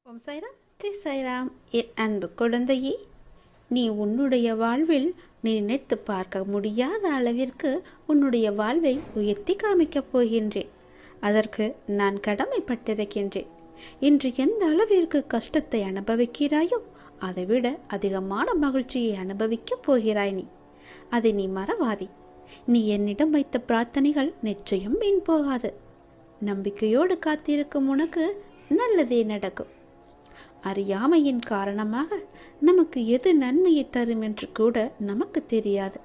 ஓம் சாய்ராம், ஜெய் சாய்ராம். என் அன்பு குழந்தையே, நீ உன்னுடைய வாழ்வில் நீ நினைத்து பார்க்க முடியாத அளவிற்கு உன்னுடைய வாழ்வை உயர்த்தி காமிக்கப் போகின்றேன். அதற்கு நான் கடமைப்பட்டிருக்கின்றேன். இன்று எந்த அளவிற்கு கஷ்டத்தை அனுபவிக்கிறாயோ அதைவிட அதிகமான மகிழ்ச்சியை அனுபவிக்கப் போகிறாய். அதை நீ மறவாதே. நீ என்னிடம் வைத்த பிரார்த்தனைகள் நிச்சயம் வீண் போகாது. நம்பிக்கையோடு காத்திருக்கும் உனக்கு நல்லதே நடக்கும். அறியாமையின் காரணமாக நமக்கு எது நன்மையை தரும் என்று கூட நமக்கு தெரியாது.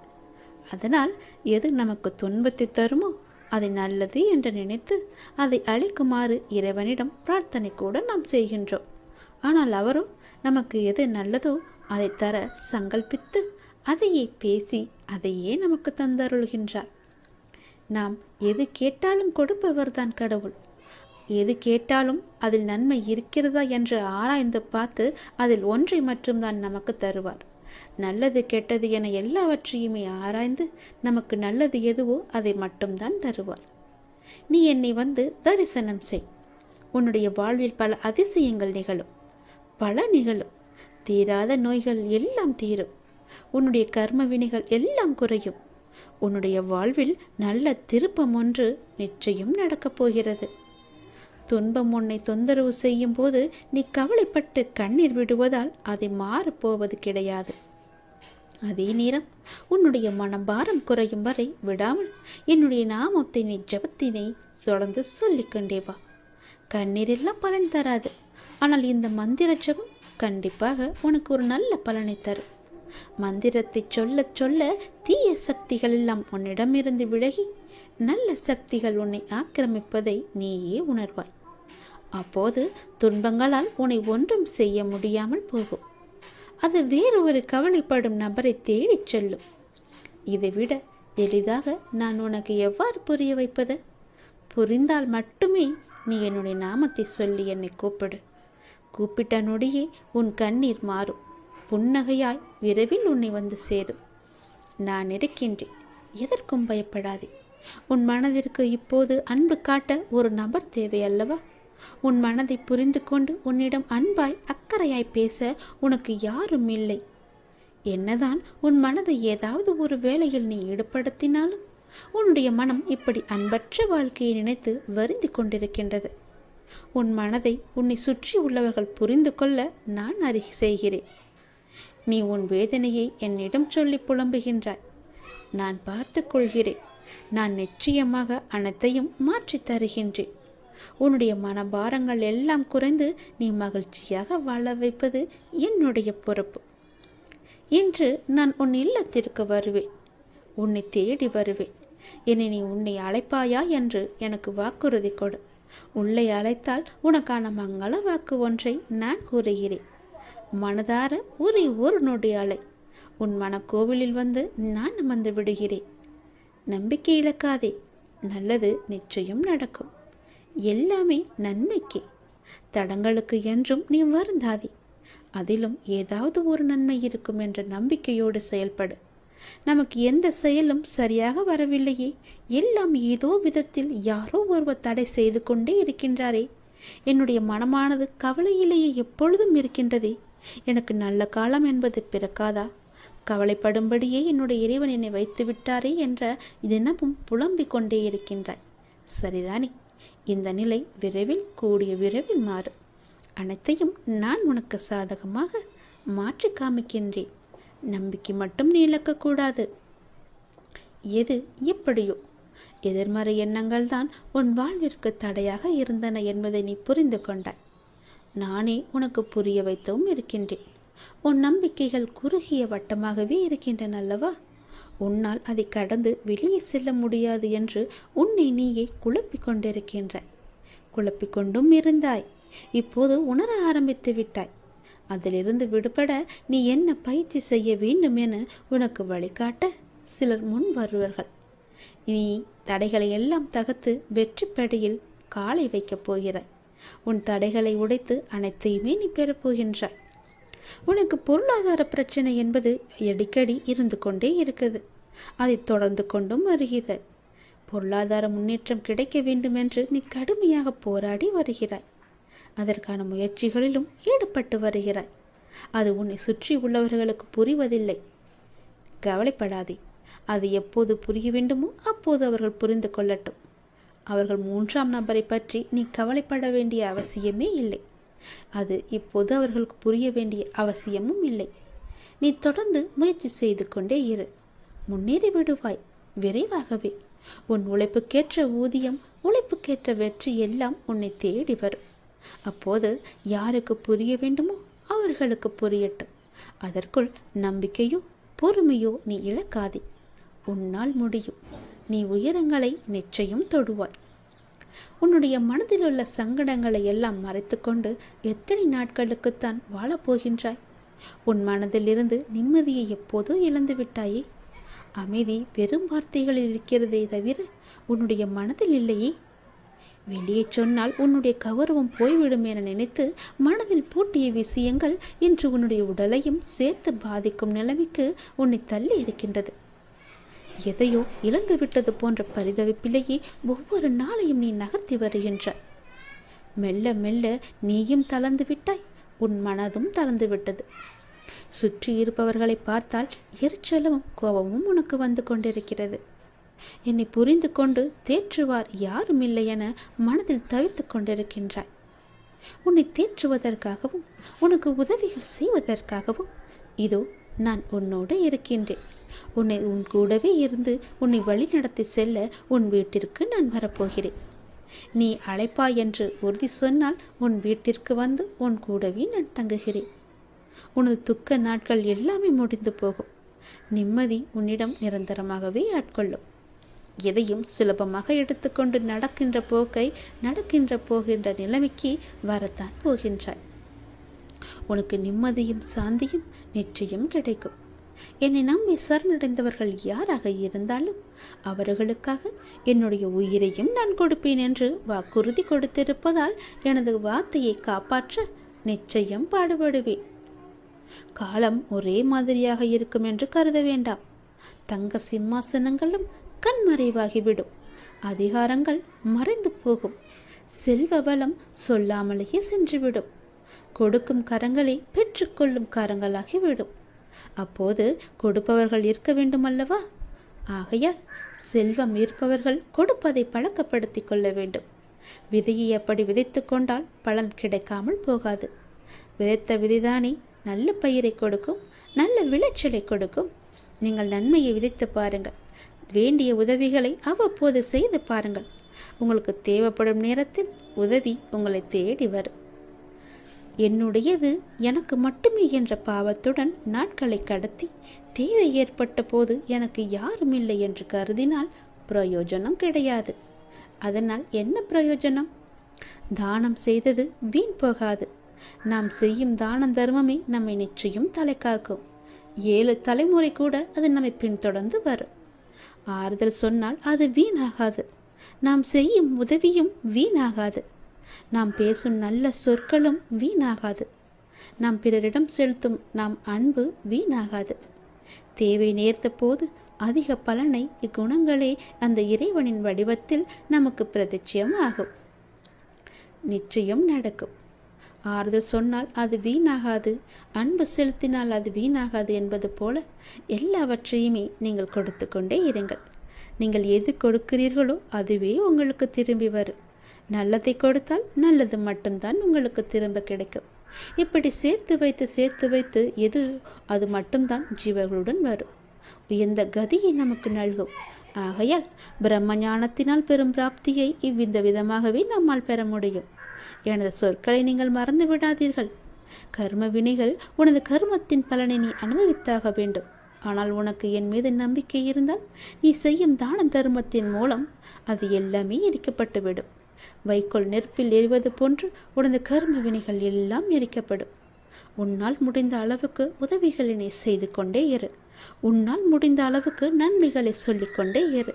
அதனால் எது நமக்கு துன்பத்தை தருமோ அதை நல்லது என்று நினைத்து அதை அளிக்குமாறு இறைவனிடம் பிரார்த்தனை கூட நாம் செய்கின்றோம். ஆனால் அவரோ நமக்கு எது நல்லதோ அதை தர சங்கல்பித்து அதையே பேசி அதையே நமக்கு தந்தருள்கின்றார். நாம் எது கேட்டாலும் கொடுப்பவர்தான் கடவுள். எது கேட்டாலும் அதில் நன்மை இருக்கிறதா என்று ஆராய்ந்து பார்த்து அதில் ஒன்றை மட்டும்தான் நமக்கு தருவார். நல்லது கெட்டது என எல்லாவற்றையுமே ஆராய்ந்து நமக்கு நல்லது எதுவோ அதை மட்டும்தான் தருவார். நீ என்னை வந்து தரிசனம் செய். உன்னுடைய வாழ்வில் பல அதிசயங்கள் நிகழும். பல நிகழும். தீராத நோய்கள் எல்லாம் தீரும். உன்னுடைய கர்ம வினைகள் எல்லாம் குறையும். உன்னுடைய வாழ்வில் நல்ல திருப்பம் ஒன்று நிச்சயம் நடக்கப் போகிறது. துன்பம் உன்னை தொந்தரவு செய்யும் போது நீ கவலைப்பட்டு கண்ணீர் விடுவதால் அதை மாறப்போவது கிடையாது. அதே நேரம் உன்னுடைய மனபாரம் குறையும் வரை விடாமல் என்னுடைய நாமத்தை நீ ஜபத்தினை தொடர்ந்து சொல்லிக்கொண்டே வா. கண்ணீர் எல்லாம் பலன் தராது. ஆனால் இந்த மந்திர ஜபம் கண்டிப்பாக உனக்கு ஒரு நல்ல பலனை தரும். மந்திரத்தை சொல்ல சொல்ல தீய சக்திகள் எல்லாம் உன்னிடமிருந்து விலகி நல்ல சக்திகள் உன்னை ஆக்கிரமிப்பதை நீயே உணர்வாய். அப்போது துன்பங்களால் உன்னை ஒன்றும் செய்ய முடியாமல் போகும். அது வேறு ஒரு கவலைப்படும் நபரை தேடிச் செல்லும். இதைவிட எளிதாக நான் உனக்கு எவ்வாறு புரிய வைப்பது? புரிந்தால் மட்டுமே நீ என்னுடைய நாமத்தை சொல்லி என்னை கூப்பிடு. கூப்பிட்ட நொடியே உன் கண்ணீர் மாறும். புன்னகையாய் விரைவில் உன்னை வந்து சேரும். நான் இருக்கின்றேன். எதற்கும் பயப்படாதே. உன் மனதிற்கு இப்போது அன்பு காட்ட ஒரு நபர் தேவை அல்லவா? உன் மனதை புரிந்து கொண்டு உன்னிடம் அன்பாய் அக்கறையாய் பேச உனக்கு யாரும் இல்லை. என்னதான் உன் மனதை ஏதாவது ஒரு வேளையில் நீ ஈடுபடுத்தினாலும் உன்னுடைய மனம் இப்படி அன்பற்ற வாழ்க்கையை நினைத்து வருந்தி கொண்டிருக்கின்றது. உன் மனதை உன்னை சுற்றி உள்ளவர்கள் புரிந்து கொள்ள நான் செய்கிறேன். நீ உன் வேதனையை என்னிடம் சொல்லி புலம்புகின்றாய். நான் பார்த்து கொள்கிறேன். நான் நிச்சயமாக அனைத்தையும் மாற்றி தருகின்றேன். உன்னுடைய மனபாரங்கள் எல்லாம் குறைந்து நீ மகிழ்ச்சியாக வாழ வைப்பது என்னுடைய பொறுப்பு. இன்று நான் உன் இல்லத்திற்கு வருவேன். உன்னை தேடி வருவேன். நீ உன்னை அழைப்பாயா என்று எனக்கு வாக்குறுதி கொடு. உள்ளே அழைத்தால் உனக்கான மங்கள வாக்கு ஒன்றை நான் கூறுகிறேன். மனதார ஒரே ஒரு நொடி அலை. உன் மனக்கோவிலில் வந்து நான் அமர்ந்து விடுகிறேன். நம்பிக்கை இழக்காதே. நல்லது நிச்சயம் நடக்கும். எல்லாமே நன்மைக்கே. தடங்களுக்கு என்றும் நீ வருந்தாதே. அதிலும் ஏதாவது ஒரு நன்மை இருக்கும் என்ற நம்பிக்கையோடு செயல்படு. நமக்கு எந்த செயலும் சரியாக வரவில்லையே, எல்லாம் ஏதோ விதத்தில் யாரோ ஒருவர் தடை செய்து கொண்டே இருக்கின்றாரே. என்னுடைய மனமானது கவலையிலேயே எப்பொழுதும் இருக்கின்றதே. எனக்கு நல்ல காலம் என்பது பிறக்காதா? கவலைப்படும்படியே என்னுடைய இறைவன் என்னை வைத்து விட்டாரே என்ற தினமும் புலம்பிக் கொண்டே இருக்கின்றாய். சரிதானே? இந்த நிலை விரைவில் கூடிய விரைவில் மாறும். அனைத்தையும் நான் உனக்கு சாதகமாக மாற்றி காமிக்கின்றேன். நம்பிக்கை மட்டும் நீ இழக்கக்கூடாது. எது எப்படியோ எதிர்மறை எண்ணங்கள் தான் உன் வாழ்விற்கு தடையாக இருந்தன என்பதை நீ புரிந்து கொண்டாய். நானே உனக்கு புரிய வைத்தவும் இருக்கின்றேன். உன் நம்பிக்கைகள் குறுகிய வட்டமாகவே இருக்கின்றன அல்லவா? உன்னால் அதை கடந்து வெளியே செல்ல முடியாது என்று உன்னை நீயே குழப்பிக் கொண்டிருக்கின்றாய். குழப்பிக்கொண்டும் இருந்தாய். இப்போது உணர ஆரம்பித்து விட்டாய். அதிலிருந்து விடுபட நீ என்ன பயிற்சி செய்ய வேண்டும் என உனக்கு வழிகாட்ட சிலர் முன் வருவார்கள். நீ தடைகளை எல்லாம் தகர்த்து வெற்றி படியில் காலை வைக்கப் போகிறாய். உன் தடைகளை உடைத்து அனைத்தையுமே நீ பெறப்போகின்றாய். உனக்கு பொருளாதார பிரச்சனை என்பது அடிக்கடி இருந்து கொண்டே இருக்குது. அதை தொடர்ந்து கொண்டும் வருகிறாய். பொருளாதார முன்னேற்றம் கிடைக்க வேண்டும் என்று நீ கடுமையாக போராடி வருகிறாய். அதற்கான முயற்சிகளிலும் ஈடுபட்டு வருகிறாய். அது உன்னை சுற்றி உள்ளவர்களுக்கு புரிவதில்லை. கவலைப்படாதே. அது எப்போது புரிய வேண்டுமோ அப்போது அவர்கள் புரிந்து கொள்ளட்டும். அவர்கள் 3ஆம் நபரை பற்றி நீ கவலைப்பட வேண்டிய அவசியமே இல்லை. அது இப்போது அவர்களுக்கு புரிய வேண்டிய அவசியமும் இல்லை. நீ தொடர்ந்து முயற்சி செய்து கொண்டே இரு. முன்னேறி விடுவாய் விரைவாகவே. உன் உழைப்புக்கேற்ற ஊதியம், உழைப்புக்கேற்ற வெற்றி எல்லாம் உன்னை தேடி வரும். அப்போது யாருக்கு புரிய வேண்டுமோ அவர்களுக்கு புரியட்டும். அதற்குள் நம்பிக்கையோ பொறுமையோ நீ இழக்காதே. உன்னால் முடியும். நீ உயரங்களை நிச்சயம் தொடுவாய். உன்னுடைய மனதில் உள்ள சங்கடங்களை எல்லாம் மறைத்து கொண்டு எத்தனை நாட்களுக்குத்தான் வாழப்போகின்றாய்? உன் மனதில் இருந்து நிம்மதியை எப்போதோ இழந்து விட்டாயே. அமைதி வெறும் வார்த்தைகளில் இருக்கிறதே தவிர உன்னுடைய மனதில் இல்லையே. வெளியே சொன்னால் உன்னுடைய கௌரவம் போய்விடும் என நினைத்து மனதில் பூட்டிய விஷயங்கள் இன்று உன்னுடைய உடலையும் சேர்த்து பாதிக்கும் நிலைமைக்கு உன்னை தள்ளி இருக்கின்றது. எதையோ இழந்து விட்டது போன்ற பரிதவிப்பிலேயே ஒவ்வொரு நாளையும் நீ நகர்த்தி வருகின்றாய். மெல்ல மெல்ல நீயும் தளர்ந்து விட்டாய். உன் மனதும் தளர்ந்து விட்டது. சுற்றி இருப்பவர்களை பார்த்தால் எரிச்சலும் கோபமும் உனக்கு வந்து கொண்டிருக்கிறது. என்னை புரிந்து கொண்டு தேற்றுவார் யாரும் இல்லை என மனதில் தவித்து கொண்டிருக்கின்றாய். உன்னை தேற்றுவதற்காகவும் உனக்கு உதவிகள் செய்வதற்காகவும் இதோ நான் உன்னோடு இருக்கின்றேன். உன் கூடவே இருந்து உன்னை வழி நடத்தி செல்ல உன் வீட்டிற்கு நான் வரப்போகிறேன். நீ அழைப்பாய் என்று உறுதி சொன்னால் உன் வீட்டிற்கு வந்து உன் கூடவே நான் தங்குகிறேன். உனது துக்க நாட்கள் எல்லாமே முடிந்து போகும். நிம்மதி உன்னிடம் நிரந்தரமாகவே ஆட்கொள்ளும். எதையும் சுலபமாக எடுத்துக்கொண்டு நடக்கின்ற போகின்ற நிலைமைக்கு வரத்தான் போகின்றாய். உனக்கு நிம்மதியும் சாந்தியும் நிச்சயம் கிடைக்கும். என்னை நம்பி சரணடைந்தவர்கள் யாராக இருந்தாலும் அவர்களுக்காக என்னுடைய உயிரையும் நான் கொடுப்பேன் என்று வாக்குறுதி கொடுத்திருப்பதால் எனது வார்த்தையை காப்பாற்ற நிச்சயம் பாடுபடுவேன். காலம் ஒரே மாதிரியாக இருக்கும் என்று கருத வேண்டாம். தங்க சிம்மாசனங்களும் கண்மறைவாகிவிடும். அதிகாரங்கள் மறைந்து போகும். செல்வ வளம் சொல்லாமலேயே சென்றுவிடும். கொடுக்கும் கரங்களை பெற்றுக்கொள்ளும் கரங்களாகிவிடும். அப்போது கொடுப்பவர்கள் இருக்க வேண்டும் அல்லவா? ஆகையால் செல்வம் இருப்பவர்கள் கொடுப்பதை பழக்கப்படுத்தி கொள்ள வேண்டும். விதையை அப்படி விதைத்து கொண்டால் பலன் கிடைக்காமல் போகாது. விதைத்த விதைதானே நல்ல பயிரை கொடுக்கும், நல்ல விளைச்சலை கொடுக்கும். நீங்கள் நன்மையை விதைத்து பாருங்கள். வேண்டிய உதவிகளை அவ்வப்போது செய்து பாருங்கள். உங்களுக்கு தேவைப்படும் நேரத்தில் உதவி உங்களை தேடி வரும். என்னுடையது எனக்கு மட்டுமே என்ற பாவத்துடன் நாட்களை கடத்தி தேவை ஏற்பட்ட போது எனக்கு யாரும் இல்லை என்று கருதினால் பிரயோஜனம் கிடையாது. அதனால் என்ன பிரயோஜனம்? தானம் செய்தது வீண் போகாது. நாம் செய்யும் தான தர்மமே நம்மை நிச்சயம் தலை காக்கும். 7 தலைமுறை கூட அது நம்மை பின்தொடர்ந்து வரும். ஆறுதல் சொன்னால் அது வீணாகாது. நாம் செய்யும் உதவியும் வீணாகாது. நாம் பேசும் நல்ல சொற்களும் வீணாகாது. நாம் பிறரிடம் செலுத்தும் நாம் அன்பு வீணாகாது. தேவை நேர்த்த போது அதிக பலனை இக்குணங்களே அந்த இறைவனின் வடிவத்தில் நமக்கு பிரதிட்சயம் ஆகும். நிச்சயம் நடக்கும். ஆறுதல் சொன்னால் அது வீணாகாது, அன்பு செலுத்தினால் அது வீணாகாது என்பது போல எல்லாவற்றையுமே நீங்கள் கொடுத்து கொண்டே இருங்கள். நீங்கள் எது கொடுக்கிறீர்களோ அதுவே உங்களுக்கு திரும்பி வரும். நல்லதை கொடுத்தால் நல்லது மட்டும்தான் உங்களுக்கு திரும்ப கிடைக்கும். இப்படி சேர்த்து வைத்து எது அது மட்டும்தான் ஜீவர்களுடன் வரும். உயர்ந்த கதியை நமக்கு நல்கும். ஆகையால் பிரம்ம ஞானத்தினால் பெறும் பிராப்தியை இவ்வித விதமாகவே நம்மால் பெற முடியும். எனது சொற்களை நீங்கள் மறந்து விடாதீர்கள். கர்ம வினைகள் உனது கர்மத்தின் பலனை நீ அனுபவித்தாக வேண்டும். ஆனால் உனக்கு என் மீது நம்பிக்கை இருந்தால் நீ செய்யும் தான தர்மத்தின் மூலம் அது எல்லாமே எரிக்கப்பட்டுவிடும். வைக்கோல் நெருப்பில் எரிவது போன்று உனது கர்ம வினைகள் எல்லாம் எரிக்கப்படும். உன்னால் முடிந்த அளவுக்கு உதவிகளை நீ செய்து கொண்டே இரு. உன்னால் முடிந்த அளவுக்கு நன்மைகளை சொல்லிக்கொண்டே இரு.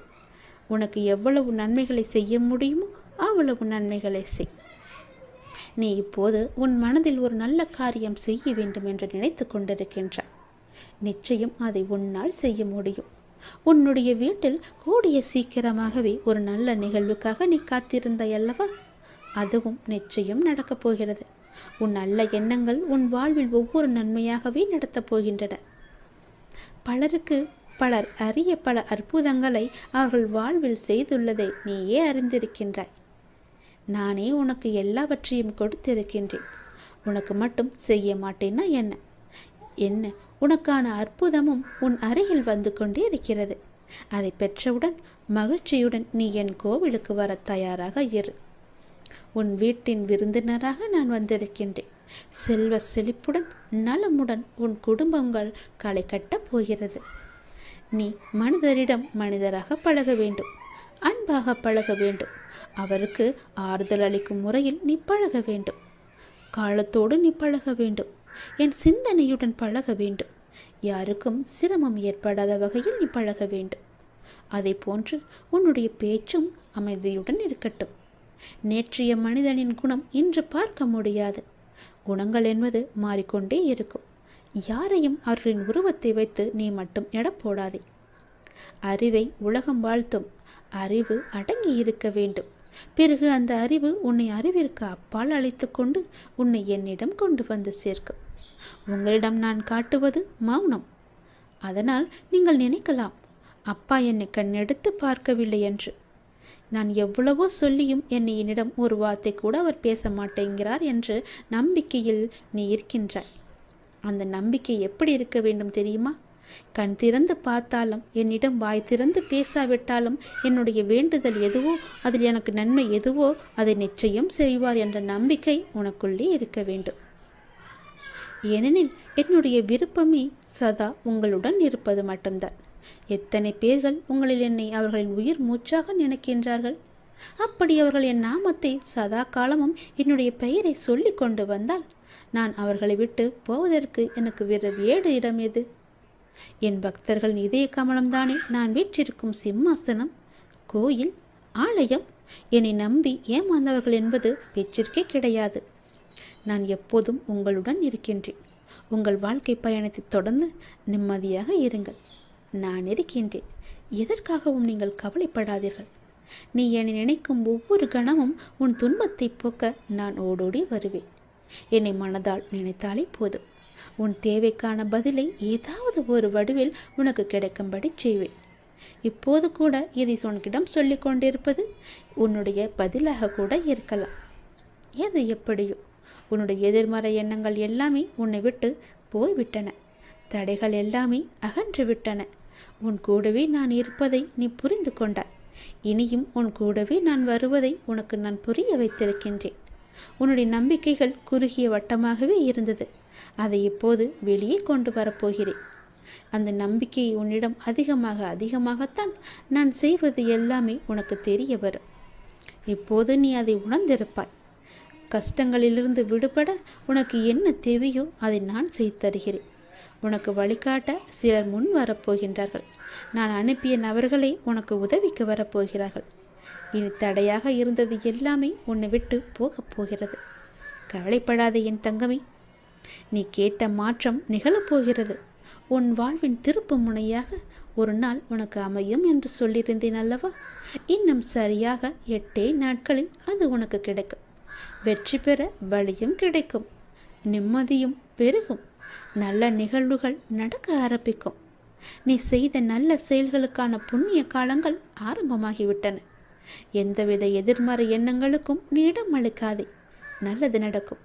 உனக்கு எவ்வளவு நன்மைகளை செய்ய முடியுமோ அவ்வளவு நன்மைகளை செய். நீ இப்போது உன் மனதில் ஒரு நல்ல காரியம் செய்ய வேண்டும் என்று நினைத்து கொண்டிருக்கின்றாய். நிச்சயம் அதை உன்னால் செய்ய முடியும். உன்னுடைய வீட்டில் கூடிய சீக்கிரமாகவே ஒரு நல்ல நிகழ்வுக்காக நீ காத்திருந்தாய் அல்லவா? அதுவும் நிச்சயம் நடக்கப் போகிறது. உன் நல்ல எண்ணங்கள் உன் வாழ்வில் ஒவ்வொரு நன்மையாகவே நடத்தப் போகின்றன. பலருக்கு பலர் அறிய பல அற்புதங்களை அவர்கள் வாழ்வில் செய்துள்ளதை நீயே அறிந்திருக்கின்றாய். நானே உனக்கு எல்லாவற்றையும் கொடுத்திருக்கின்றேன். உனக்கு மட்டும் செய்ய மாட்டேன்னா என்ன? என்ன உனக்கான அற்புதமும் உன் அருகில் வந்து கொண்டே இருக்கிறது. அதை பெற்றவுடன் மகிழ்ச்சியுடன் நீ என் கோவிலுக்கு வர தயாராக இரு. உன் வீட்டின் விருந்தினராக நான் வந்திருக்கின்றேன். செல்வ செழிப்புடன் நலமுடன் உன் குடும்பங்கள் களை கட்டப் போகிறது. நீ மனிதரிடம் மனிதராக பழக வேண்டும், அன்பாக பழக வேண்டும். அவருக்கு ஆறுதல் அளிக்கும் முறையில் நீ பழக வேண்டும். காலத்தோடு நீ பழக வேண்டும். என் சிந்தனையுடன் பழக வேண்டும். யாருக்கும் சிரமம் ஏற்படாத வகையில் நீ பழக வேண்டும். அதை போன்று உன்னுடைய பேச்சும் அமைதியுடன் இருக்கட்டும். நேற்றைய மனிதனின் குணம் இன்று பார்க்க முடியாது. குணங்கள் என்பது மாறிக்கொண்டே இருக்கும். யாரையும் அவர்களின் உருவத்தை வைத்து நீ மட்டும் எடை போடாதே. அறிவை உலகம் வாழ்த்தும். அறிவு அடங்கி இருக்க வேண்டும். பிறகு அந்த அறிவு உன்னை அறிவிற்கு அப்பால் அழைத்து கொண்டு உன்னை என்னிடம் கொண்டு வந்து சேர்க்கும். உங்களிடம் நான் காட்டுவது மௌனம். அதனால் நீங்கள் நினைக்கலாம், அப்பா என்னை கண்ணெடுத்து பார்க்கவில்லை என்று. நான் எவ்வளவோ சொல்லியும் என்னிடம் ஒரு வார்த்தை கூட அவர் பேச மாட்டேங்கிறார் என்று நம்பிக்கையில் நீ இருக்கின்றாய். அந்த நம்பிக்கை எப்படி இருக்க வேண்டும் தெரியுமா? கண் திறந்து பார்த்தாலும் என்னிடம் வாய் திறந்து பேசாவிட்டாலும் என்னுடைய வேண்டுதல் எதுவோ, அதில் எனக்கு நன்மை எதுவோ அதை நிச்சயம் செய்வார் என்ற நம்பிக்கை உனக்குள்ளே இருக்க வேண்டும். ஏனெனில் என்னுடைய விருப்பமே சதா உங்களுடன் இருப்பது மட்டும்தான். எத்தனை பேர்கள் உங்களில் என்னை அவர்களின் உயிர் மூச்சாக நினைக்கின்றார்கள். அப்படி அவர்கள் என் நாமத்தை சதா காலமும் என்னுடைய பெயரை சொல்லி கொண்டு வந்தால் நான் அவர்களை விட்டு போவதற்கு எனக்கு வேறு இடம் எது? என் பக்தர்கள் இதய கமலம்தானே நான் வீற்றிருக்கும் சிம்மாசனம், கோயில், ஆலயம். என்னை நம்பி ஏமாந்தவர்கள் என்பது பேச்சிற்கே கிடையாது. நான் எப்போதும் உங்களுடன் இருக்கின்றேன். உங்கள் வாழ்க்கை பயணத்தை தொடர்ந்து நிம்மதியாக இருங்கள். நான் இருக்கின்றேன். எதற்காகவும் நீங்கள் கவலைப்படாதீர்கள். நீ என்னை நினைக்கும் ஒவ்வொரு கணமும் உன் துன்பத்தை போக்க நான் ஓடோடி வருவேன். என்னை மனதால் நினைத்தாலே போதும். உன் தேவைக்கான பதிலை ஏதாவது ஒரு வடிவில் உனக்கு கிடைக்கும்படி செய்வேன். இப்போது கூட இதை உனக்கிடம் சொல்லிக் கொண்டிருப்பது உன்னுடைய பதிலாக கூட இருக்கலாம். எது எப்படியோ உன்னுடைய எதிர்மறை எண்ணங்கள் எல்லாமே உன்னை விட்டு போய்விட்டன. தடைகள் எல்லாமே அகன்று விட்டன. உன் கூடவே நான் இருப்பதை நீ புரிந்து கொண்டாய். இனியும் உன் கூடவே நான் வருவதை உனக்கு நான் புரிய வைத்திருக்கின்றேன். உன்னுடைய நம்பிக்கைகள் குறுகிய வட்டமாகவே இருந்தது. அதை இப்போது வெளியே கொண்டு வரப்போகிறேன். அந்த நம்பிக்கையை உன்னிடம் அதிகமாகத்தான் நான் செய்வது எல்லாமே உனக்கு தெரிய வரும். இப்போது நீ அதை உணர்ந்திருப்பாய். கஷ்டங்களிலிருந்து விடுபட உனக்கு என்ன தேவையோ அதை நான் செய்து தருகிறேன். உனக்கு வழிகாட்ட சிலர் முன் வரப்போகின்றார்கள். நான் அனுப்பிய நபர்களே உனக்கு உதவிக்கு வரப்போகிறார்கள். இனி தடையாக இருந்தது எல்லாமே உன்னை விட்டு போகப் போகிறது. கவலைப்படாதே என் தங்கமே. நீ கேட்ட மாற்றம் நிகழப்போகிறது. உன் வாழ்வின் திருப்பு முனையாக ஒரு நாள் உனக்கு அமையும் என்று சொல்லியிருந்தேன் அல்லவா? இன்னும் சரியாக 8 நாட்களில் அது உனக்கு கிடைக்கும். வெற்றி பெற வழியும் கிடைக்கும். நிம்மதியும் பெருகும். நல்ல நிகழ்வுகள் நடக்க ஆரம்பிக்கும். நீ செய்த நல்ல செயல்களுக்கான புண்ணிய காலங்கள் ஆரம்பமாகிவிட்டன. எந்தவித எதிர்மறை எண்ணங்களுக்கும் நீ இடம் அளிக்காதே. நல்லது நடக்கும்.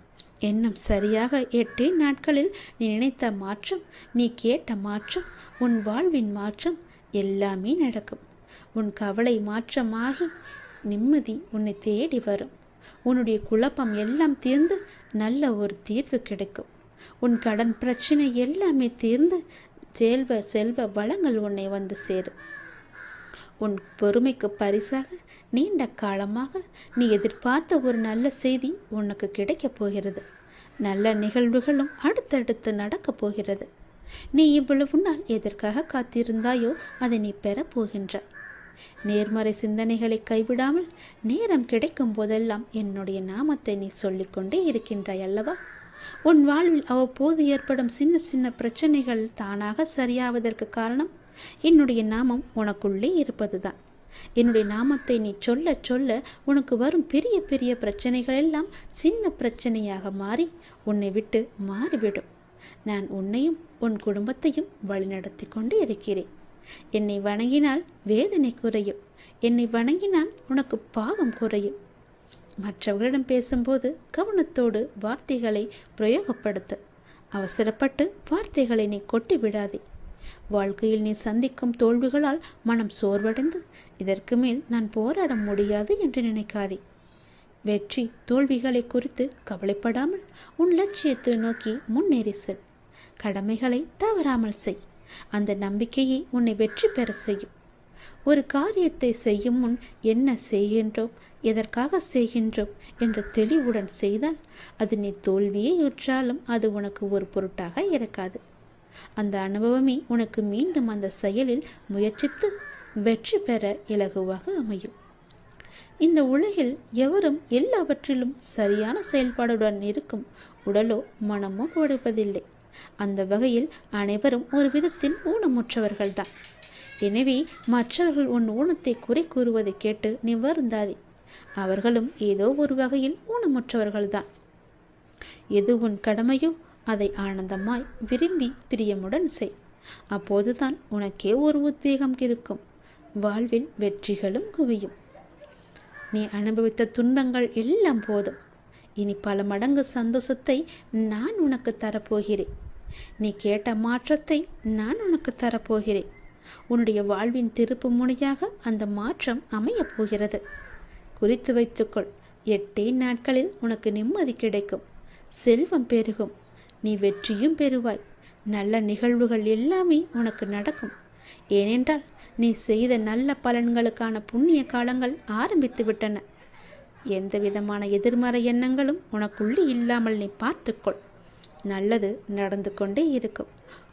இன்னும் சரியாக 8 நாட்களில் நீ நினைத்த மாற்றம், நீ கேட்ட மாற்றம், உன் வாழ்வின் மாற்றம் எல்லாமே நடக்கும். உன் கவலை மாற்றமாகி நிம்மதி உன்னை தேடி வரும். உன்னுடைய குழப்பம் எல்லாம் தீர்ந்து நல்ல ஒரு தீர்வு கிடைக்கும். உன் கடன் பிரச்சனை எல்லாமே தீர்ந்து செல்வ வளங்கள் உன்னை வந்து சேரும். உன் பொறுமைக்கு பரிசாக நீண்ட காலமாக நீ எதிர்பார்த்த ஒரு நல்ல செய்தி உனக்கு கிடைக்கப் போகிறது. நல்ல நிகழ்வுகளும் அடுத்தடுத்து நடக்கப் போகிறது. நீ இவ்வளவு நாள் எதற்காக காத்திருந்தாயோ அதை நீ பெறப் போகின்றாய். நேர்மறை சிந்தனைகளை கைவிடாமல் நேரம் கிடைக்கும் போதெல்லாம் என்னுடைய நாமத்தை நீ சொல்லிக்கொண்டே இருக்கின்றாய் அல்லவா? உன் வாழ்வில் அவ்வப்போது ஏற்படும் சின்ன சின்ன பிரச்சனைகள் தானாக சரியாவதற்கு காரணம் என்னுடைய நாமம் உனக்குள்ளே இருப்பதுதான். என்னுடைய நாமத்தை நீ சொல்ல சொல்ல உனக்கு வரும் பெரிய பெரிய பிரச்சனைகள் எல்லாம் சின்ன பிரச்சனையாக மாறி உன்னை விட்டு மாறிவிடும். நான் உன்னையும் உன் குடும்பத்தையும் வழிநடத்தி கொண்டு இருக்கிறேன். என்னை வணங்கினால் வேதனை குறையும். என்னை வணங்கினால் உனக்கு பாவம் குறையும். மற்றவர்களிடம் பேசும்போது கவனத்தோடு வார்த்தைகளை பிரயோகப்படுத்த. அவசரப்பட்டு வார்த்தைகளை நீ கொட்டி விடாதே. வாழ்க்கையில் நீ சந்திக்கும் தோல்விகளால் மனம் சோர்வடைந்து இதற்கு மேல் நான் போராட முடியாது என்று நினைக்காதே. வெற்றி தோல்விகளை குறித்து கவலைப்படாமல் உன் லட்சியத்தை நோக்கி முன்னேறி செல். கடமைகளை தவறாமல் செய். அந்த நம்பிக்கையை உன்னை வெற்றி பெற செய்யும். ஒரு காரியத்தை செய்யும் முன் என்ன செய்கின்றோம், எதற்காக செய்கின்றோம் என்ற தெளிவுடன் செய்தால் அது நீ தோல்வியை உற்றாலும் அது உனக்கு ஒரு பொருட்டாக இருக்காது. அந்த அனுபவமே உனக்கு மீண்டும் அந்த செயலில் முயற்சித்து வெற்றி பெற இலகுவாக அமையும். இந்த உலகில் எவரும் எல்லாவற்றிலும் சரியான செயல்பாடுடன் இருக்கும் உடலோ மனமோ கொடுப்பதில்லை. அந்த வகையில் அனைவரும் ஒரு விதத்தில் ஊனமுற்றவர்கள்தான். எனவே மற்றவர்கள் உன் ஊனத்தை குறை கூறுவதை கேட்டு நீ வருந்தாதே. அவர்களும் ஏதோ ஒரு வகையில் ஊனமுற்றவர்கள்தான். எது உன் கடமையோ அதை ஆனந்தமாய் விரும்பி பிரியமுடன் செய். அப்போதுதான் உனக்கே ஒரு உத்வேகம் இருக்கும். வாழ்வில் வெற்றிகளும் குவியும். நீ அனுபவித்த துன்பங்கள் எல்லாம் போதும். இனி பல மடங்கு சந்தோஷத்தை நான் உனக்கு தரப்போகிறேன். நீ கேட்ட மாற்றத்தை நான் உனக்கு தரப்போகிறேன். உன்னுடைய வாழ்வின் திருப்பு முனையாக அந்த மாற்றம் அமையப் போகிறது. குறித்து வைத்துக்கொள். 8 நாட்களில் உனக்கு நிம்மதி கிடைக்கும். செல்வம் பெருகும். நீ வெற்றியும் பெறுவாய். நல்ல நிகழ்வுகள் எல்லாமே உனக்கு நடக்கும். ஏனென்றால் நீ செய்த நல்ல பலன்களுக்கான புண்ணிய காலங்கள் ஆரம்பித்து விட்டன. எந்த விதமான எதிர்மறை எண்ணங்களும் உனக்குள்ளே இல்லாமல் நீ பார்த்துக்கொள். நல்லது நடந்து கொண்டே இருக்கும்.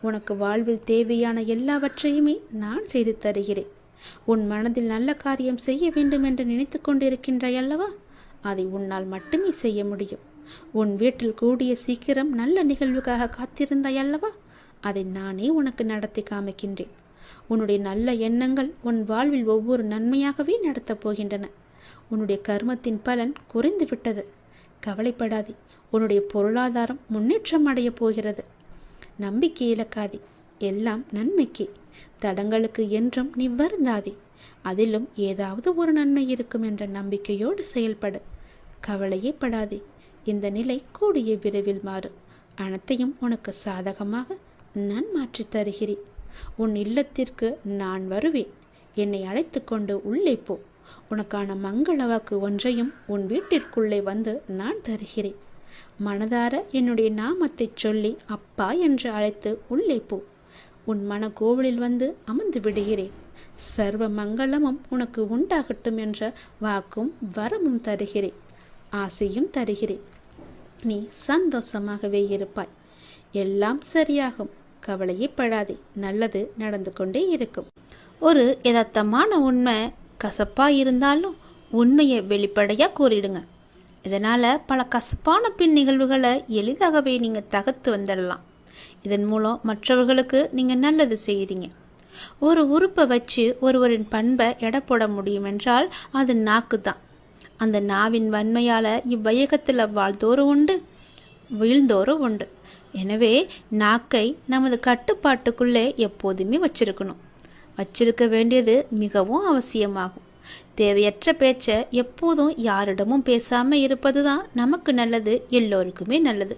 உனக்கு வாழ்வில் தேவையான எல்லாவற்றையுமே நான் செய்து தருகிறேன். உன் மனதில் நல்ல காரியம் செய்ய வேண்டும் என்று நினைத்து கொண்டிருக்கின்றாய் அல்லவா? அதை உன்னால் மட்டுமே செய்ய முடியும். உன் வீட்டில் கூடிய சீக்கிரம் நல்ல நிகழ்வுக்காக காத்திருந்தாய் அல்லவா? அதை நானே உனக்கு நடத்தி காமிக்கின்றேன். உன்னுடைய நல்ல எண்ணங்கள் உன் வாழ்வில் ஒவ்வொரு நன்மையாகவே நடத்தப் போகின்றன. உன்னுடைய கர்மத்தின் பலன் குறைந்து விட்டது. கவலைப்படாதே. உன்னுடைய பொருளாதாரம் முன்னேற்றம் அடைய போகிறது. நம்பிக்கை இழக்காதே. எல்லாம் நன்மைக்கே. தடங்களுக்கு என்றும் நீ வருந்தாதே. அதிலும் ஏதாவது ஒரு நன்மை இருக்கும் என்ற நம்பிக்கையோடு செயல்படு. கவலையே படாதே. இந்த நிலை கூடிய விரைவில் மாறும். அனைத்தையும் உனக்கு சாதகமாக நான் மாற்றி தருகிறேன். உன் இல்லத்திற்கு நான் வருவேன். என்னை அழைத்து கொண்டு உள்ளே போ. உனக்கான மங்கள வாக்கு ஒன்றையும் உன் வீட்டிற்குள்ளே வந்து நான் தருகிறேன். மனதார என்னுடைய நாமத்தை சொல்லி அப்பா என்று அழைத்து உள்ளே போ. உன் மன கோவிலில் வந்து அமர்ந்து விடுகிறேன். சர்வ மங்களமும் உனக்கு உண்டாகட்டும் என்ற வாக்கும் வரமும் தருகிறேன். ஆசையும் தருகிறேன். நீ சந்தோஷமாகவே இருப்பாய். எல்லாம் சரியாகும். கவலையே படாதே. நல்லது நடந்து கொண்டே இருக்கும். ஒரு யதார்த்தமான உண்மை கசப்பாக இருந்தாலும் உண்மையை வெளிப்படையாக கூறிடுங்க. இதனால் பல கசப்பான பின் நிகழ்வுகளை எளிதாகவே நீங்கள் தகர்த்து வந்துடலாம். இதன் மூலம் மற்றவர்களுக்கு நீங்கள் நல்லது செய்கிறீங்க. ஒரு உறுப்பை வச்சு ஒருவரின் பண்பை எடை போட முடியும் என்றால் அது நாக்கு தான். அந்த நாவின் வன்மையால் இவ்வையகத்தில் வாழ்ந்தோறும் உண்டு, வீழ்ந்தோறும் உண்டு. எனவே நாக்கை நமது கட்டுப்பாட்டுக்குள்ளே எப்போதுமே வச்சிருக்க வேண்டியது மிகவும் அவசியமாகும். தேவையற்ற பேச்சை எப்போதும் யாரிடமும் பேசாமல் இருப்பது தான் நமக்கு நல்லது, எல்லோருக்குமே நல்லது.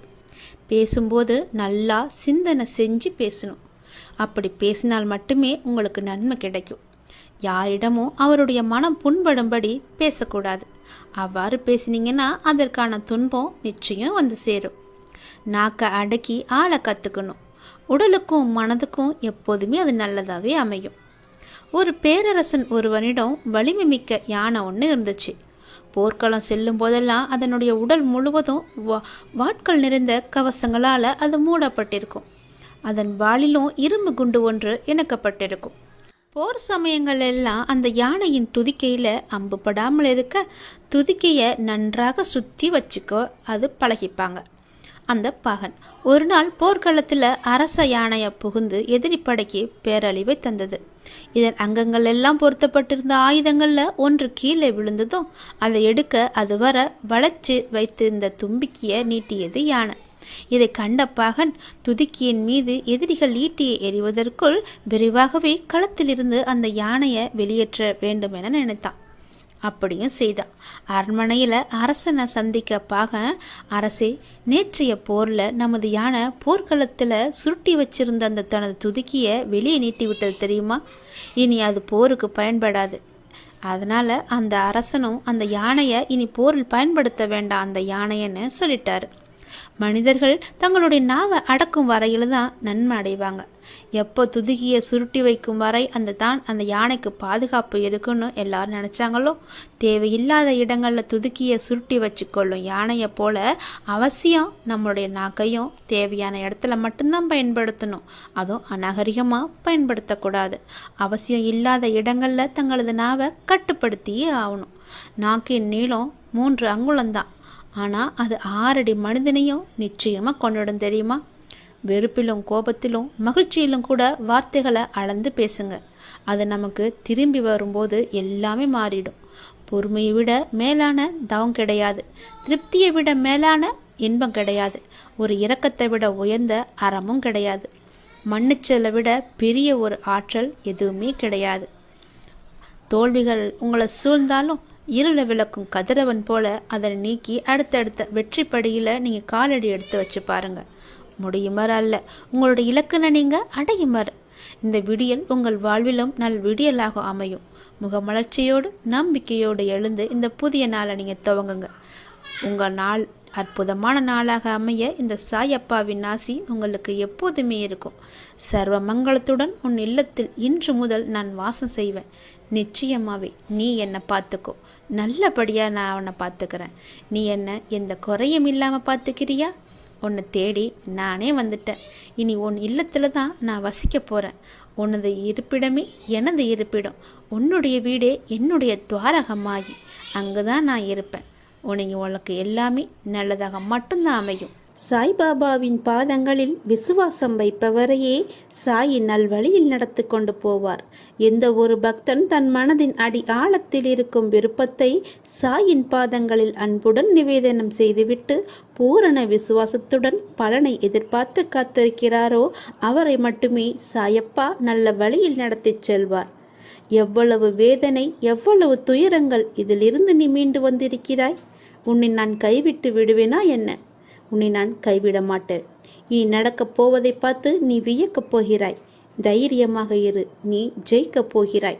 பேசும்போது நல்லா சிந்தனை செஞ்சு பேசணும். அப்படி பேசினால் மட்டுமே உங்களுக்கு நன்மை கிடைக்கும். யாரிடமும் அவருடைய மனம் புண்படும்படி பேசக்கூடாது. அவ்வாறு பேசினீங்கன்னா அதற்கான துன்பம் நிச்சயம் வந்து சேரும். நாக்கை அடக்கி ஆள கற்றுக்கணும். உடலுக்கும் மனதுக்கும் எப்போதுமே அது நல்லதாகவே அமையும். ஒரு பேரரசன் ஒருவனிடம் வலிமை மிக்க யானை ஒன்று இருந்துச்சு. போர்க்களம் செல்லும் போதெல்லாம் அதனுடைய உடல் முழுவதும் வாட்கள் நிறைந்த கவசங்களால் அது மூடப்பட்டிருக்கும். அதன் வாளிலும் இரும்பு குண்டு ஒன்று இணைக்கப்பட்டிருக்கும். போர் சமயங்கள் எல்லாம் அந்த யானையின் துதிக்கையில் அம்பு படாமல் இருக்க துதிக்கையை நன்றாக சுற்றி வச்சுக்கோ அது பழகிப்பாங்க. அந்த பகன் ஒரு நாள் போர்க்களத்தில் அரச யானையை புகுந்து எதிரி படைக்கு பேரழிவை தந்தது. இதன் அங்கங்கள் எல்லாம் பொருத்தப்பட்டிருந்த ஆயுதங்கள்ல ஒன்று கீழே விழுந்ததும் அதை எடுக்க அது வர வளைச்சு வைத்திருந்த தும்பிக்கையை நீட்டியது யானை. இதை கண்ட பாகன் துதிக்கியின் மீது எதிரிகள் ஈட்டியை எறிவதற்குள் விரைவாகவே களத்திலிருந்து அந்த யானையை வெளியேற்ற வேண்டும் என நினைத்தான். அப்படியும் செய்தான். அரண்மனையில அரசனை சந்திக்க பாகன், அரசே, நேற்றைய போர்ல நமது யானை போர்க்களத்துல சுருட்டி வச்சிருந்த அந்த தனது துதிக்கிய வெளியே நீட்டி விட்டது தெரியுமா? இனி அது போருக்கு பயன்படாது. அதனால அந்த அரசனும் அந்த யானையை இனி போரில் பயன்படுத்த வேண்டாம் அந்த யானைன்னு சொல்லிட்டாரு. மனிதர்கள் தங்களுடைய நாவை அடக்கும் வரையில தான் நன்மை அடைவாங்க. எப்போ துதுகியை சுருட்டி வைக்கும் வரை அந்த யானைக்கு பாதுகாப்பு இருக்குன்னு எல்லாரும் நினைச்சாங்களோ, தேவையில்லாத இடங்கள்ல துதுக்கியை சுருட்டி வச்சுக்கொள்ளும் யானையை போல அவசியம் நம்மளுடைய நாக்கையும் தேவையான இடத்துல மட்டும்தான் பயன்படுத்தணும். அதுவும் அநாகரிகமா பயன்படுத்தக்கூடாது. அவசியம் இல்லாத இடங்கள்ல தங்களது நாவை கட்டுப்படுத்தியே ஆகணும். நாக்கின் நீளம் 3 அங்குலம்தான். ஆனால் அது 6 அடி மனிதனையும் நிச்சயமாக கொண்டுடும் தெரியுமா? வெறுப்பிலும் கோபத்திலும் மகிழ்ச்சியிலும் கூட வார்த்தைகளை அளந்து பேசுங்க. அது நமக்கு திரும்பி வரும்போது எல்லாமே மாறிடும். பொறுமையை விட மேலான தவம் கிடையாது. திருப்தியை விட மேலான இன்பம் கிடையாது. ஒரு இரக்கத்தை விட உயர்ந்த அறமும் கிடையாது. மன்னிச்சலை விட பெரிய ஒரு ஆற்றல் எதுவுமே கிடையாது. தோல்விகள் உங்களை சூழ்ந்தாலும் இருள விளக்கும் கதிரவன் போல அதனை நீக்கி அடுத்தடுத்த வெற்றி படியில நீங்க காலடி எடுத்து வச்சு பாருங்க. முடியுமாறு அல்ல, உங்களுடைய இலக்குன நீங்க அடையுமாறு. இந்த விடியல் உங்கள் வாழ்விலும் நல் விடியலாக அமையும். முகமலர்ச்சியோடு நம்பிக்கையோடு எழுந்து இந்த புதிய நாளை நீங்க துவங்குங்க. உங்கள் நாள் அற்புதமான நாளாக அமைய இந்த சாயப்பாவின் ஆசி உங்களுக்கு எப்போதுமே இருக்கும். சர்வ மங்களத்துடன் உன் இல்லத்தில் இன்று முதல் நான் வாசம் செய்வேன். நிச்சயமாவே நீ என்னை பார்த்துக்கோ. நல்லபடியா நான் அவனை பார்த்துக்கிறேன். நீ என்ன எந்த குறையும் இல்லாம பார்த்துக்கிறியா? உன்னை தேடி நானே வந்துட்டேன். இனி உன் இல்லத்துல தான் நான் வசிக்க போறேன். உனது இருப்பிடமே எனது இருப்பிடம். உன்னுடைய வீடே என்னுடைய துவாரகமாகி அங்குதான் நான் இருப்பேன். உனக்கு எல்லாமே நல்லதாக மட்டும்தான் அமையும். சாய்பாபாவின் பாதங்களில் விசுவாசம் வைப்பவரையே சாயின் நல்வழியில் நடத்தி கொண்டு போவார். எந்த ஒரு பக்தன் தன் மனதின் அடி ஆழத்தில் இருக்கும் விருப்பத்தை சாயின் பாதங்களில் அன்புடன் நிவேதனம் செய்துவிட்டு பூரண விசுவாசத்துடன் பலனை எதிர்பார்த்து காத்திருக்கிறாரோ அவரை மட்டுமே சாயப்பா நல்ல வழியில் நடத்தி செல்வார். எவ்வளவு வேதனை, எவ்வளவு துயரங்கள், இதிலிருந்து நீ மீண்டு வந்திருக்கிறாய். உன்னை நான் கைவிட்டு விடுவேனா என்ன? உன்னை நான் கைவிட மாட்டேன். இனி நடக்கப் போவதை பார்த்து நீ வியக்கப் போகிறாய். தைரியமாக இரு, நீ ஜெயிக்கப் போகிறாய்.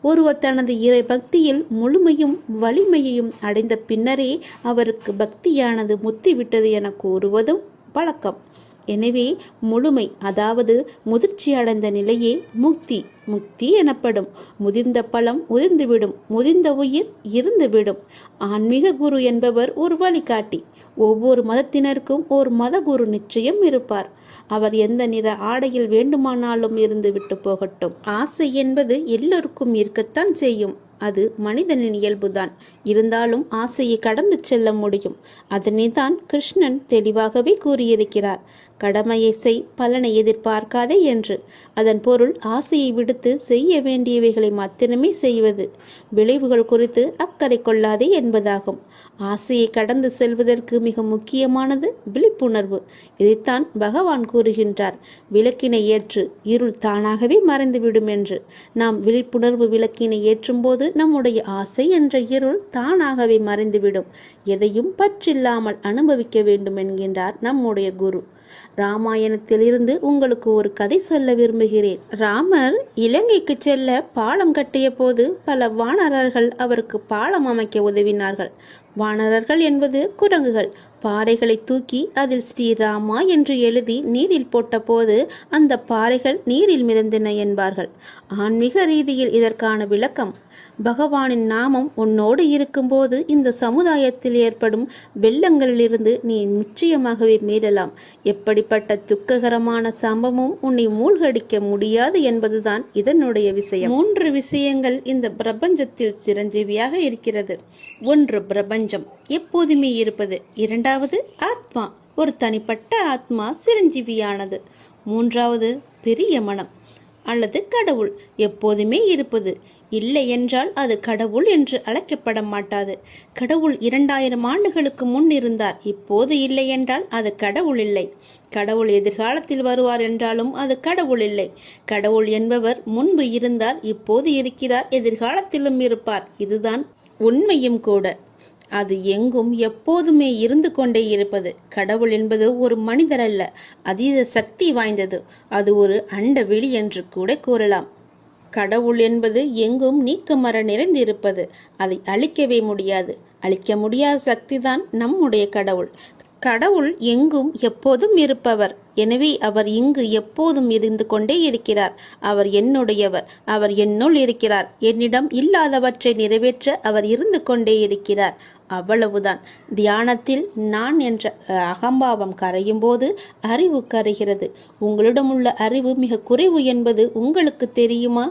ஒருவர் தனது இறை பக்தியில் முழுமையும் வலிமையையும் அடைந்த பின்னரே அவருக்கு பக்தியானது முத்திவிட்டது என கூறுவதும் வழக்கம். எனவே முழுமை, அதாவது முதிர்ச்சி அடைந்த நிலையே முக்தி எனப்படும். முதிர்ந்த பழம் உதிர்ந்துவிடும், முதிர்ந்த உயிர் இருந்துவிடும். ஆன்மீக குரு என்பவர் ஒரு வழிகாட்டி. ஒவ்வொரு மதத்தினருக்கும் ஒரு மத குரு நிச்சயம் இருப்பார். அவர் எந்த நிற ஆடையில் வேண்டுமானாலும் இருந்து விட்டு போகட்டும். ஆசை என்பது எல்லோருக்கும் இருக்கத்தான் செய்யும். அது மனிதனின் இயல்புதான். இருந்தாலும் ஆசையை கடந்து செல்ல முடியும். அதனை தான் கிருஷ்ணன் தெளிவாகவே கூறியிருக்கிறார். கடமையை செய், பலனை எதிர்பார்க்காதே என்று. அதன் பொருள் ஆசையை விடுத்து செய்ய வேண்டியவைகளை மாத்திரமே செய்வது, விளைவுகள் குறித்து அக்கறை கொள்ளாதே என்பதாகும். ஆசையை கடந்து செல்வதற்கு மிக முக்கியமானது விழிப்புணர்வு. இதைத்தான் பகவான் கூறுகின்றார், விளக்கினை ஏற்று, இருள் தானாகவே மறைந்துவிடும் என்று. நாம் விழிப்புணர்வு விளக்கினை ஏற்றும் போது நம்முடைய ஆசை என்ற இருள் தானாகவே மறைந்துவிடும். எதையும் பற்றில்லாமல் அனுபவிக்க வேண்டும் என்கின்றார் நம்முடைய குரு. ராமாயணத்திலிருந்து உங்களுக்கு ஒரு கதை சொல்ல விரும்புகிறேன். ராமர் இலங்கைக்கு செல்ல பாலம் கட்டிய போது பல வானரர்கள் அவருக்கு பாலம் அமைக்க உதவினார்கள். வானரர்கள் என்பது குரங்குகள். பாறைகளை தூக்கி அதில் ஸ்ரீராமா என்று எழுதி நீரில் போட்டபோது அந்த பாறைகள் நீரில் மிதந்தன என்பார்கள். ஆன்மீக ரீதியில் இதற்கான விளக்கம், பகவானின் நாமம் உன்னோடு இருக்கும்போது இந்த சமுதாயத்தில் ஏற்படும் வெள்ளங்களிலிருந்து நீ நிச்சயமாகவே மீளலாம். எப்படிப்பட்ட துக்ககரமான சம்பவமும் உன்னை மூழ்கடிக்க முடியாது என்பதுதான் இதனுடைய விஷயம். 3 விஷயங்கள் இந்த பிரபஞ்சத்தில் சிரஞ்சீவியாக இருக்கிறது. 1 பிரபஞ்சம் எப்போதுமே இருப்பது. 2வது ஆத்மா, ஒரு தனிப்பட்ட ஆத்மா சிரஞ்சீவியானது. 3வது பெரிய மனம். அல்லது கடவுள் எப்போதுமே இருப்பது. இல்லை என்றால் அது கடவுள் என்று அழைக்கப்பட மாட்டாது. கடவுள் 2000 ஆண்டுகளுக்கு முன் இருந்தார், இப்போது இல்லை என்றால் அது கடவுள் இல்லை. கடவுள் எதிர்காலத்தில் வருவார் என்றாலும் அது கடவுள் இல்லை. கடவுள் என்பவர் முன்பு இருந்தார், இப்போது இருக்கிறார், எதிர்காலத்திலும் இருப்பார். இதுதான் உண்மையும் கூட. அது எங்கும் எப்போதுமே இருந்து கொண்டே இருப்பது. கடவுள் என்பது ஒரு மனிதர் அல்ல, அதீத சக்தி வாய்ந்தது. அது ஒரு அண்ட வெளி என்று கூட கூறலாம். கடவுள் என்பது எங்கும் நீக்கமர நிறைந்திருப்பது. அதை அழிக்கவே முடியாது. அழிக்க முடியாத சக்தி தான் நம்முடைய கடவுள். கடவுள் எங்கும் எப்போதும் இருப்பவர். எனவே அவர் இங்கு எப்போதும் இருந்து கொண்டே இருக்கிறார். அவர் என்னுடையவர். அவர் என்னுள் இருக்கிறார். என்னிடம் இல்லாதவற்றை நிறைவேற்ற அவர் இருந்து கொண்டே இருக்கிறார். அவ்வளவுதான். தியானத்தில் நான் என்ற அகம்பாவம் கரையும் போது அறிவு கரைகிறது. உங்களிடம் உள்ள அறிவு மிக குறைவு என்பது உங்களுக்கு தெரியுமா?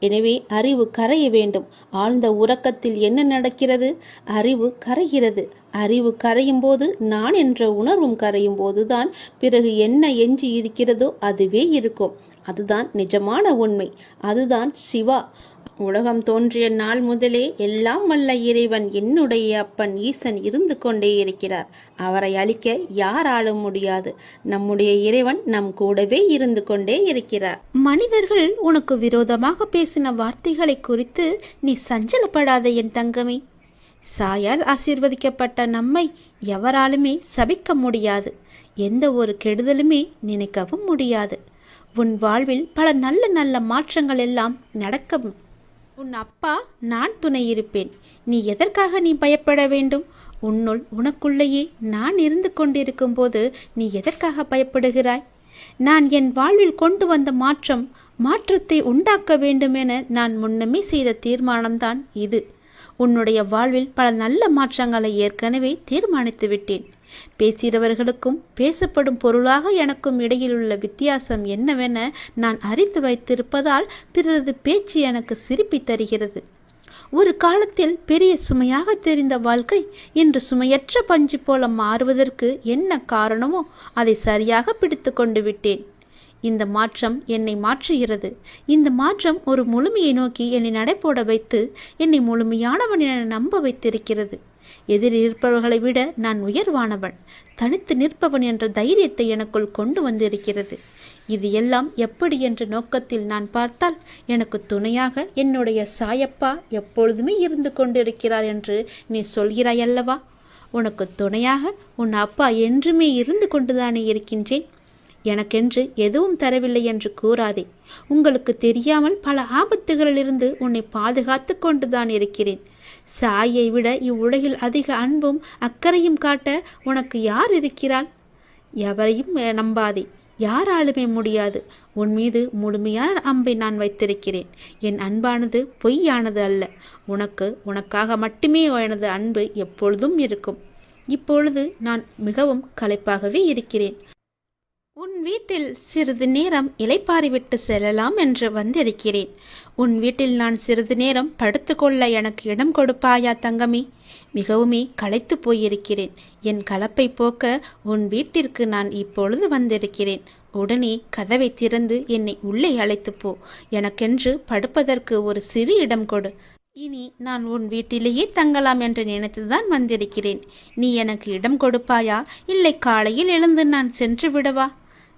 எனவே அறிவு கரைய வேண்டும். ஆழ்ந்த உறக்கத்தில் என்ன நடக்கிறது? அறிவு கரைகிறது. அறிவு கரையும் போது நான் என்ற உணர்வும் கரையும் போதுதான் பிறகு என்ன எஞ்சி இருக்கிறதோ அதுவே இருக்கும். அதுதான் நிஜமான உண்மை. அதுதான் சிவா. உலகம் தோன்றிய நாள் முதலே எல்லாம் வல்ல இறைவன் என்னுடைய அப்பன் ஈசன் இருந்து கொண்டே இருக்கிறார். அவரை அழிக்க யாராலும் முடியாது. நம்முடைய இறைவன் நம் கூடவே இருந்து கொண்டே இருக்கிறார். மனிதர்கள் உனக்கு விரோதமாக பேசின வார்த்தைகளை குறித்து நீ சஞ்சலப்படாத என் தங்கமே. சாயால் ஆசீர்வதிக்கப்பட்ட நம்மை எவராலுமே சபிக்க முடியாது. எந்த ஒரு கெடுதலுமே நினைக்கவும் முடியாது. உன் வாழ்வில் பல நல்ல நல்ல மாற்றங்கள் எல்லாம் நடக்க உன் அப்பா நான் துணை இருப்பேன். நீ எதற்காக நீ பயப்பட வேண்டும்? உன்னுள் உனக்குள்ளேயே நான் இருந்து கொண்டிருக்கும் போது நீ எதற்காக பயப்படுகிறாய்? நான் என் வாழ்வில் கொண்டு வந்த மாற்றத்தை உண்டாக்க வேண்டும் என நான் முன்னமே செய்த தீர்மானம்தான் இது. உன்னுடைய வாழ்வில் பல நல்ல மாற்றங்களை ஏற்கனவே தீர்மானித்து விட்டேன். பேசுகிறவர்களுக்கும் பேசப்படும் பொருளாக எனக்கும் இடையில் உள்ள வித்தியாசம் என்னவென நான் அறிந்து வைத்திருப்பதால் பிறரது பேச்சு எனக்கு சிரிப்பி தருகிறது. ஒரு காலத்தில் பெரிய சுமையாக தெரிந்த வாழ்க்கை இன்று சுமையற்ற பஞ்சு போல மாறுவதற்கு என்ன காரணமோ அதை சரியாக பிடித்து கொண்டு விட்டேன். இந்த மாற்றம் என்னை மாற்றுகிறது. இந்த மாற்றம் ஒரு முழுமையை நோக்கி என்னை நடைபோட வைத்து என்னை முழுமையானவன் என நம்ப வைத்திருக்கிறது. எதிரில் இருப்பவர்களை விட நான் உயர்வானவன், தனித்து நிற்பவன் என்ற தைரியத்தை எனக்குள் கொண்டு வந்திருக்கிறது. இது எல்லாம் எப்படி என்ற நோக்கத்தில் நான் பார்த்தால் எனக்கு துணையாக என்னுடைய சாயப்பா எப்பொழுதுமே இருந்து கொண்டிருக்கிறார் என்று நீ சொல்கிறாய் அல்லவா? உனக்கு துணையாக உன் அப்பா என்றுமே இருந்து கொண்டுதானே இருக்கின்றேன். எனக்கென்று எதுவும் தரவில்லை என்று கூறாதே. உங்களுக்கு தெரியாமல் பல ஆபத்துகளிலிருந்து உன்னை பாதுகாத்து கொண்டுதான் இருக்கிறேன். சாயை விட இவ்வுலகில் அதிக அன்பும் அக்கறையும் காட்ட உனக்கு யார் இருக்கிறாள்? எவரையும் நம்பாதே. யாராலுமே முடியாது. உன் மீது முழுமையான அன்பை நான் வைத்திருக்கிறேன். என் அன்பானது பொய்யானது அல்ல. உனக்காக மட்டுமே எனது அன்பு எப்பொழுதும் இருக்கும். இப்பொழுது நான் மிகவும் களைப்பாகவே இருக்கிறேன். உன் வீட்டில் சிறிது நேரம் இளைப்பாறிவிட்டு செல்லலாம் என்று வந்திருக்கிறேன். உன் வீட்டில் நான் சிறிது நேரம் படுத்துக்கொள்ள எனக்கு இடம் கொடுப்பாயா தங்கமே? மிகவுமே களைத்து போயிருக்கிறேன். என் களைப்பை போக்க உன் வீட்டிற்கு நான் இப்பொழுது வந்திருக்கிறேன். உடனே கதவை திறந்து என்னை உள்ளே அழைத்து போ. எனக்கென்று படுப்பதற்கு ஒரு சிறு இடம் கொடு. இனி நான் உன் வீட்டிலேயே தங்கலாம் என்று நினைத்துதான் வந்திருக்கிறேன். நீ எனக்கு இடம் கொடுப்பாயா, இல்லை காலையில் எழுந்து நான் சென்று விடவா?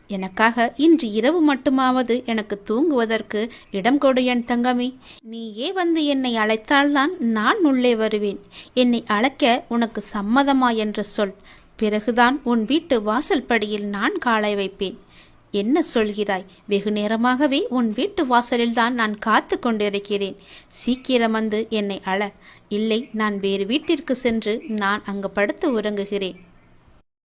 எனக்காக இன்று இரவு மட்டுமாவது எனக்கு தூங்குவதற்கு இடம் கொடு என் தங்கமே. நீயே வந்து என்னை அழைத்தால்தான் நான் உள்ளே வருவேன். என்னை அழைக்க உனக்கு சம்மதமா என்று சொல். பிறகுதான் உன் வீட்டு வாசல் படியில் நான் காலை வைப்பேன். என்ன சொல்கிறாய்? வெகு நேரமாகவே உன் வீட்டு வாசலில்தான் நான் காத்து கொண்டிருக்கிறேன். சீக்கிரம் வந்து என்னை அழ. இல்லை, நான் வேறு வீட்டிற்கு சென்று நான் அங்கு படுத்து உறங்குகிறேன்.